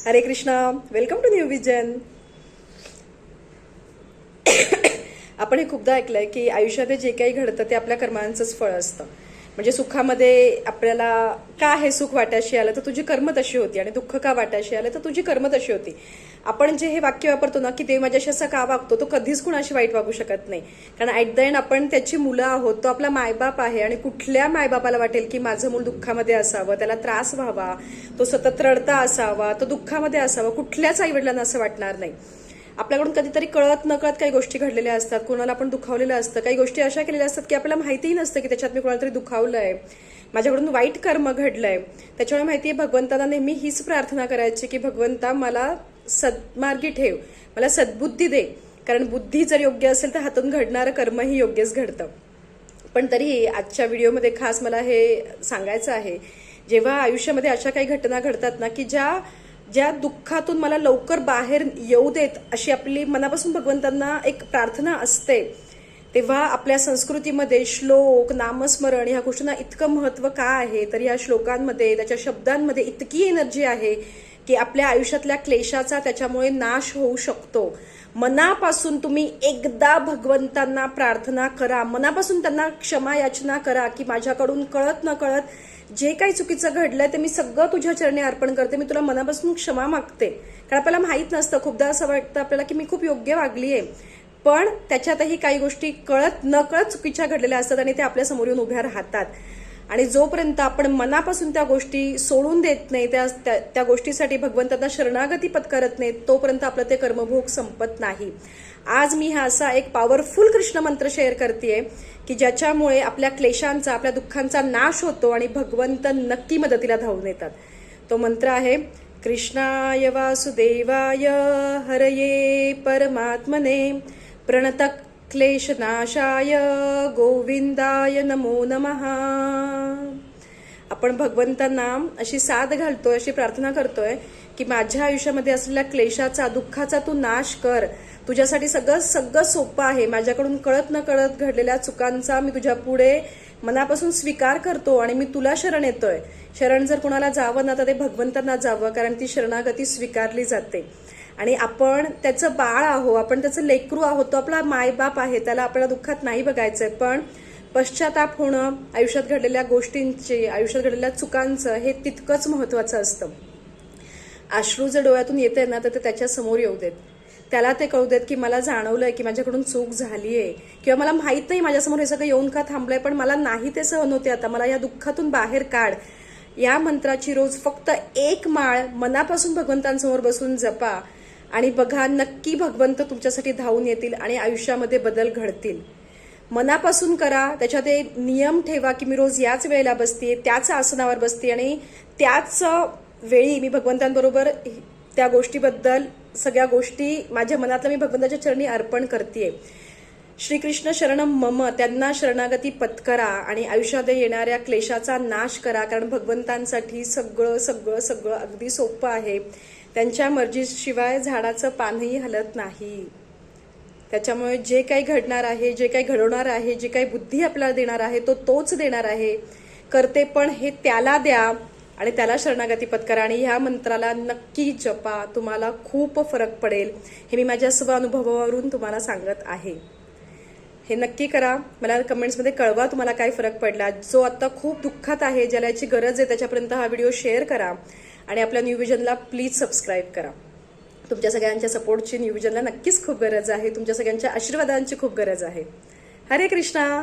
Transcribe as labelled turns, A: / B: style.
A: हरे Krishna. Welcome to new vision. आपण हे खूपदा ऐकलंय की आयुष्यात जे काही घडतं ते आपल्या कर्मांचंच फळ असतं. म्हणजे सुखामध्ये आपल्याला का हे सुख वाटायशी आलं तर तुझी कर्म तशी होती, आणि दुःख का वाटायशी आलं तर तुझी कर्म तशी होती. आपण जे हे वाक्य वापरतो ना की देव माझ्याशी असा का वागतो, तो कधीच कुणाशी वाईट वागू शकत नाही. कारण ऍट द एंड आपण त्याची मुलं आहोत. तो आपला मायबाप आहे, आणि कुठल्या मायबापाला वाटेल की माझं मूल दुःखामध्ये असावं, त्याला त्रास व्हावा, तो सतत रडता असावा, तो दुःखामध्ये असावा. कुठल्याच आईवडिलांना असं वाटणार नाही. आपल्याकडून कधीतरी कळत नकळत काही गोष्टी घडलेल्या असतात, कोणाला आपण दुखावलेलं असतं, काही गोष्टी अशा केलेल्या असतात की आपल्याला माहितीही नसतं की त्याच्यात मी कोणाला तरी दुखावलंय, माझ्याकडून वाईट कर्म घडलंय. त्याच्यामुळे माहितीये, भगवंताला नेहमी हीच प्रार्थना करायची की भगवंता मला सद्मार्गी ठेव, मला सद्बुद्धी दे. कारण बुद्धी जर योग्य असेल तर हातून घडणारं कर्मही योग्यच घडतं. पण तरीही आजच्या व्हिडिओमध्ये खास मला हे सांगायचं आहे, जेव्हा आयुष्यामध्ये अशा काही घटना घडतात ना की ज्या दुःखातून मला लवकर बाहेर येऊ देत, अशी आपली मनापासून भगवंतांना एक प्रार्थना असते, तेव्हा आपल्या संस्कृतीमध्ये श्लोक, नामस्मरण ह्या गोष्टींना इतकं महत्व का आहे. तर या श्लोकांमध्ये, त्याच्या शब्दांमध्ये इतकी एनर्जी आहे की आपल्या आयुष्यातल्या क्लेशाचा त्याच्यामुळे नाश होऊ शकतो. मनापासून तुम्ही एकदा भगवंतांना प्रार्थना करा, मनापासून त्यांना क्षमा याचना करा की माझ्याकडून कळत न कळत जे काही चुकीचं घडलंय ते मी सगळं तुझ्या चरणी अर्पण करते, मी तुला मनापासून क्षमा मागते. कारण आपल्याला माहित नसतं, खूपदा असं वाटतं आपल्याला की मी खूप योग्य वागलीये, पण त्याच्यातही काही गोष्टी कळत न कळत चुकीच्या घडलेल्या असतात आणि ते आपल्या समोर येऊन उभ्या राहतात. आणि जोपर्यंत आपण मनापासून त्या गोष्टी सोडून देत नाही, त्या गोष्टीसाठी भगवंतांना शरणागती पत्करत नाही, तोपर्यंत आपलं ते कर्मभोग संपत नाही. आज मी हा असा एक पॉवरफुल कृष्ण मंत्र शेअर करतेय की ज्याच्यामुळे आपल्या क्लेशांचा, आपल्या दुःखांचा नाश होतो आणि भगवंत नक्की मदतीला धावून येतात. तो मंत्र आहे, कृष्णाय वासुदेवाय हरये परमात्मने प्रणत क्लेशनाशाय गोविंदाय नमो नमः. आपण भगवंतांना अशी साथ घालतोय, अशी प्रार्थना करतोय की माझ्या आयुष्यामध्ये असलेल्या क्लेशाचा, दुःखाचा तू नाश कर. तुझ्यासाठी सगळं सोपं आहे. माझ्याकडून कळत न कळत घडलेल्या चुकांचा मी तुझ्या पुढे मनापासून स्वीकार करतो आणि मी तुला शरण येतोय. शरण जर कुणाला जावं ना तर ते भगवंतांना जावं, कारण ती शरणागती स्वीकारली जाते. आणि आपण त्याचं बाळ आहोत, आपण त्याचं लेकरू आहोत, तो आपला मायबाप आहे, त्याला आपल्याला दुःखात नाही बघायचंय. पण पश्चाताप होणं, आयुष्यात घडलेल्या गोष्टींचे, आयुष्यात घडलेल्या चुकांचं हे तितकंच महत्वाचं असतं. अश्रू जर डोळ्यातून येते ना तर ते त्याच्या समोर येऊ देत, त्याला ते कळू देत की मला जाणवलंय की माझ्याकडून चूक झालीये, किंवा मला माहित नाही माझ्यासमोर हे सगळं येऊन का थांबलंय, पण मला नाही ते सहन होते आता, मला या दुःखातून बाहेर काढ. या मंत्राची रोज फक्त एक माळ मनापासून भगवंतांसमोर बसून जपा आणि बघा, नक्की भगवंत तुमच्यासाठी धावून येतील आणि आयुष्यामध्ये बदल घडतील. मनापासून करा, त्याच्यात एक नियम ठेवा की मी रोज याच वेळेला बसते, त्याच आसनावर बसते आणि त्याच वेळी मी भगवंतांबरोबर त्या गोष्टीबद्दल सगळ्या गोष्टी माझ्या मनातल्या मी भगवंताच्या चरणी अर्पण करतेय. श्रीकृष्ण शरणम मम, त्यांना शरणागती पत्करा आणि आयुष्यात येणाऱ्या क्लेशाचा नाश करा. कारण भगवंतांसाठी सगळं सगळं सगळं अगदी सोपं आहे. त्यांच्या मर्जीशिवाय झाडाचं पानही हलत नाही. त्याच्यामुळे जे काही घडणार आहे, जे काही घडवणार आहे, जे काही बुद्धी आपल्याला देणार आहे तो तोच देणार आहे. करते पण हे त्याला द्या आणि त्याला शरणागती पत्करा आणि ह्या मंत्राला नक्की जपा. तुम्हाला खूप फरक पडेल, हे मी माझ्या स्व अनुभवावरून तुम्हाला सांगत आहे. हे नक्की करा. मला कमेंट्समध्ये कळवा तुम्हाला काय फरक पडला. जो आता खूप दुःखात आहे, ज्याला याची गरज आहे, त्याच्यापर्यंत हा व्हिडिओ शेअर करा आणि आपल्या न्यू विजनला प्लीज सबस्क्राईब करा. तुमच्या सगळ्यांच्या सपोर्टची न्यू विजनला नक्कीच खूप गरज आहे. तुमच्या सगळ्यांच्या आशीर्वादांची खूप गरज आहे. हरे कृष्णा.